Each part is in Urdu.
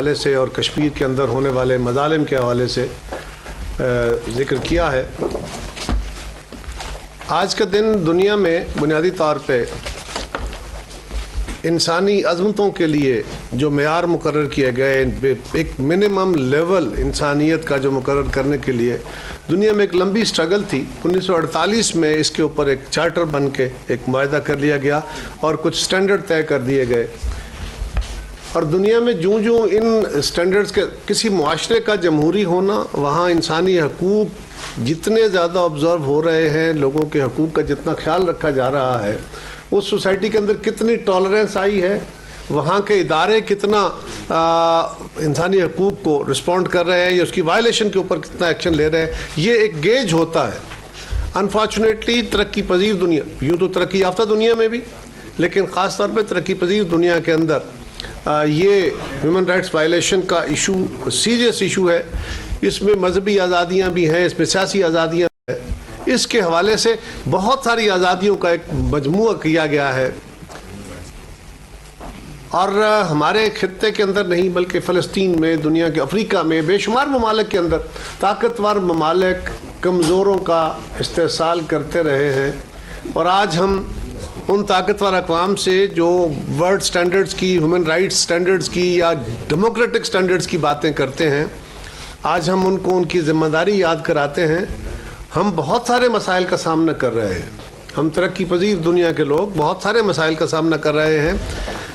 حوالے سے اور کشمیر کے اندر ہونے والے مظالم کے حوالے سے ذکر کیا ہے۔ آج کا دن دنیا میں بنیادی طور پہ انسانی عظمتوں کے لیے جو معیار مقرر کیے گئے، ایک منیمم لیول انسانیت کا جو مقرر کرنے کے لیے دنیا میں ایک لمبی سٹرگل تھی۔ 1948 میں اس کے اوپر ایک چارٹر بن کے ایک معاہدہ کر لیا گیا اور کچھ سٹینڈرڈ طے کر دیے گئے، اور دنیا میں جوں ان سٹینڈرڈز کے کسی معاشرے کا جمہوری ہونا، وہاں انسانی حقوق جتنے زیادہ آبزرو ہو رہے ہیں، لوگوں کے حقوق کا جتنا خیال رکھا جا رہا ہے، اس سوسائٹی کے اندر کتنی ٹالرنس آئی ہے، وہاں کے ادارے کتنا انسانی حقوق کو رسپونڈ کر رہے ہیں یا اس کی وائلیشن کے اوپر کتنا ایکشن لے رہے ہیں، یہ ایک گیج ہوتا ہے۔ انفارچونیٹلی ترقی پذیر دنیا، یوں تو ترقی یافتہ دنیا میں بھی، لیکن خاص طور پہ ترقی پذیر دنیا کے اندر یہ ہیومن رائٹس وائلیشن کا ایشو سیریس ایشو ہے۔ اس میں مذہبی آزادیاں بھی ہیں، اس میں سیاسی آزادیاں ہیں، اس کے حوالے سے بہت ساری آزادیوں کا ایک مجموعہ کیا گیا ہے، اور ہمارے خطے کے اندر نہیں بلکہ فلسطین میں، دنیا کے افریقہ میں، بے شمار ممالک کے اندر طاقتور ممالک کمزوروں کا استحصال کرتے رہے ہیں، اور آج ہم ان طاقتور اقوام سے جو ورلڈ سٹینڈرڈز کی، ہیومن رائٹس سٹینڈرڈز کی یا ڈیموکریٹک سٹینڈرڈز کی باتیں کرتے ہیں، آج ہم ان کو ان کی ذمہ داری یاد کراتے ہیں۔ ہم بہت سارے مسائل کا سامنا کر رہے ہیں، ہم ترقی پذیر دنیا کے لوگ بہت سارے مسائل کا سامنا کر رہے ہیں،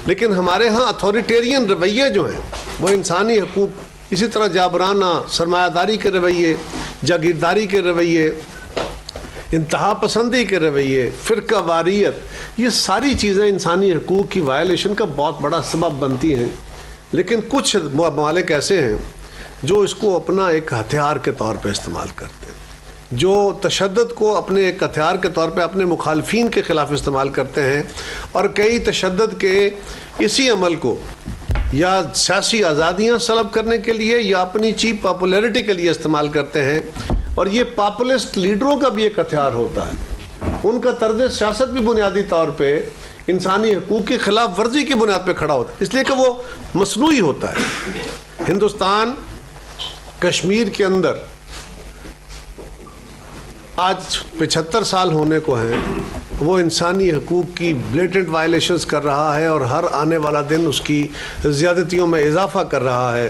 لیکن ہمارے ہاں اتھارٹیرین رویے جو ہیں وہ انسانی حقوق، اسی طرح جابرانہ سرمایہ داری کے رویے، جاگیرداری کے رویے، انتہا پسندی کے رویے، فرقہ واریت، یہ ساری چیزیں انسانی حقوق کی وائلیشن کا بہت بڑا سبب بنتی ہیں۔ لیکن کچھ ممالک ایسے ہیں جو اس کو اپنا ایک ہتھیار کے طور پہ استعمال کرتے ہیں، جو تشدد کو اپنے ایک ہتھیار کے طور پہ اپنے مخالفین کے خلاف استعمال کرتے ہیں، اور کئی تشدد کے اسی عمل کو یا سیاسی آزادیاں سلب کرنے کے لیے یا اپنی چیپ پاپولیرٹی کے لیے استعمال کرتے ہیں، اور یہ پاپولسٹ لیڈروں کا بھی ایک ہتھیار ہوتا ہے۔ ان کا طرز سیاست بھی بنیادی طور پہ انسانی حقوق کی خلاف ورزی کی بنیاد پہ کھڑا ہوتا ہے، اس لیے کہ وہ مصنوعی ہوتا ہے۔ ہندوستان کشمیر کے اندر آج 75 سال ہونے کو ہیں، وہ انسانی حقوق کی بلیٹنٹ وائلیشنز کر رہا ہے، اور ہر آنے والا دن اس کی زیادتیوں میں اضافہ کر رہا ہے۔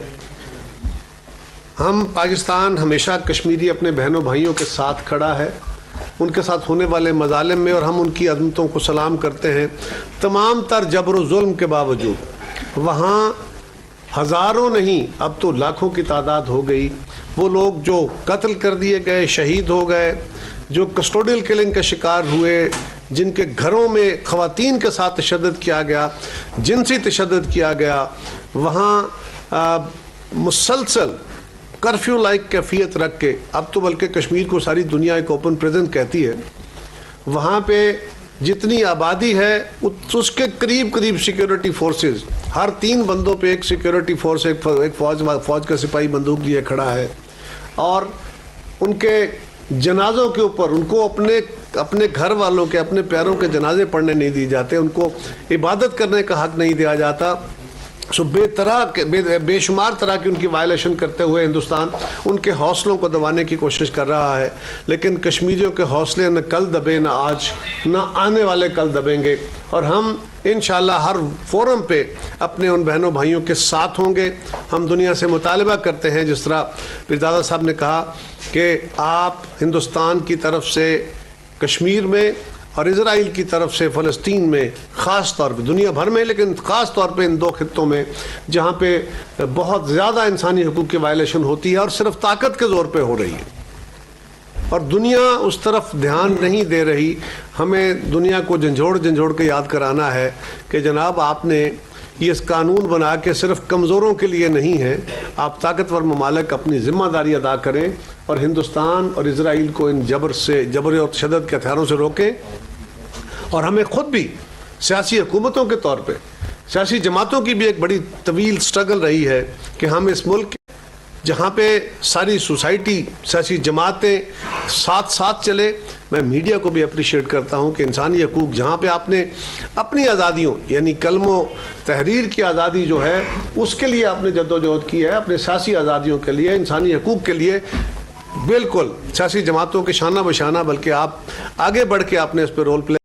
ہم پاکستان ہمیشہ کشمیری اپنے بہنوں بھائیوں کے ساتھ کھڑا ہے، ان کے ساتھ ہونے والے مظالم میں، اور ہم ان کی عظمتوں کو سلام کرتے ہیں۔ تمام تر جبر و ظلم کے باوجود وہاں ہزاروں نہیں، اب تو لاکھوں کی تعداد ہو گئی، وہ لوگ جو قتل کر دیے گئے، شہید ہو گئے، جو کسٹوڈیل کلنگ کا شکار ہوئے، جن کے گھروں میں خواتین کے ساتھ تشدد کیا گیا، جنسی تشدد کیا گیا، وہاں مسلسل کرفیو لائک کیفیت رکھ کے، اب تو بلکہ کشمیر کو ساری دنیا ایک اوپن پریزن کہتی ہے، وہاں پہ جتنی آبادی ہے اس کے قریب سیکیورٹی فورسز، ہر 3 بندوں پہ ایک سیکیورٹی فورس، ایک فوج کا سپاہی بندوق لیے کھڑا ہے، اور ان کے جنازوں کے اوپر ان کو اپنے گھر والوں کے، اپنے پیاروں کے جنازے پڑھنے نہیں دیے جاتے، ان کو عبادت کرنے کا حق نہیں دیا جاتا۔ سو بے شمار طرح کی ان کی وائلیشن کرتے ہوئے ہندوستان ان کے حوصلوں کو دبانے کی کوشش کر رہا ہے، لیکن کشمیریوں کے حوصلے نہ کل دبے، نہ آج، نہ آنے والے کل دبیں گے، اور ہم انشاءاللہ ہر فورم پہ اپنے ان بہنوں بھائیوں کے ساتھ ہوں گے۔ ہم دنیا سے مطالبہ کرتے ہیں، جس طرح پیردادا صاحب نے کہا کہ آپ ہندوستان کی طرف سے کشمیر میں اور اسرائیل کی طرف سے فلسطین میں، خاص طور پہ دنیا بھر میں، لیکن خاص طور پہ ان 2 خطوں میں جہاں پہ بہت زیادہ انسانی حقوق کی وائلیشن ہوتی ہے اور صرف طاقت کے زور پہ ہو رہی ہے، اور دنیا اس طرف دھیان نہیں دے رہی، ہمیں دنیا کو جھنجھوڑ کے یاد کرانا ہے کہ جناب آپ نے یہ قانون بنا کے صرف کمزوروں کے لیے نہیں ہے، آپ طاقتور ممالک اپنی ذمہ داری ادا کریں اور ہندوستان اور اسرائیل کو ان جبر اور تشدد کے ہتھیاروں سے روکیں، اور ہمیں خود بھی سیاسی حکومتوں کے طور پہ، سیاسی جماعتوں کی بھی ایک بڑی طویل سٹرگل رہی ہے کہ ہم اس ملک جہاں پہ ساری سوسائٹی سیاسی جماعتیں ساتھ ساتھ چلے. میں میڈیا کو بھی اپریشیٹ کرتا ہوں کہ انسانی حقوق جہاں پہ آپ نے اپنی آزادیوں یعنی کلم و تحریر کی آزادی جو ہے اس کے لیے آپ نے جدوجہد کی ہے, اپنے سیاسی آزادیوں کے لیے, انسانی حقوق کے لیے, بالکل سیاسی جماعتوں کے شانہ بشانہ, بلکہ آپ آگے بڑھ کے آپ نے اس پہ رول پلے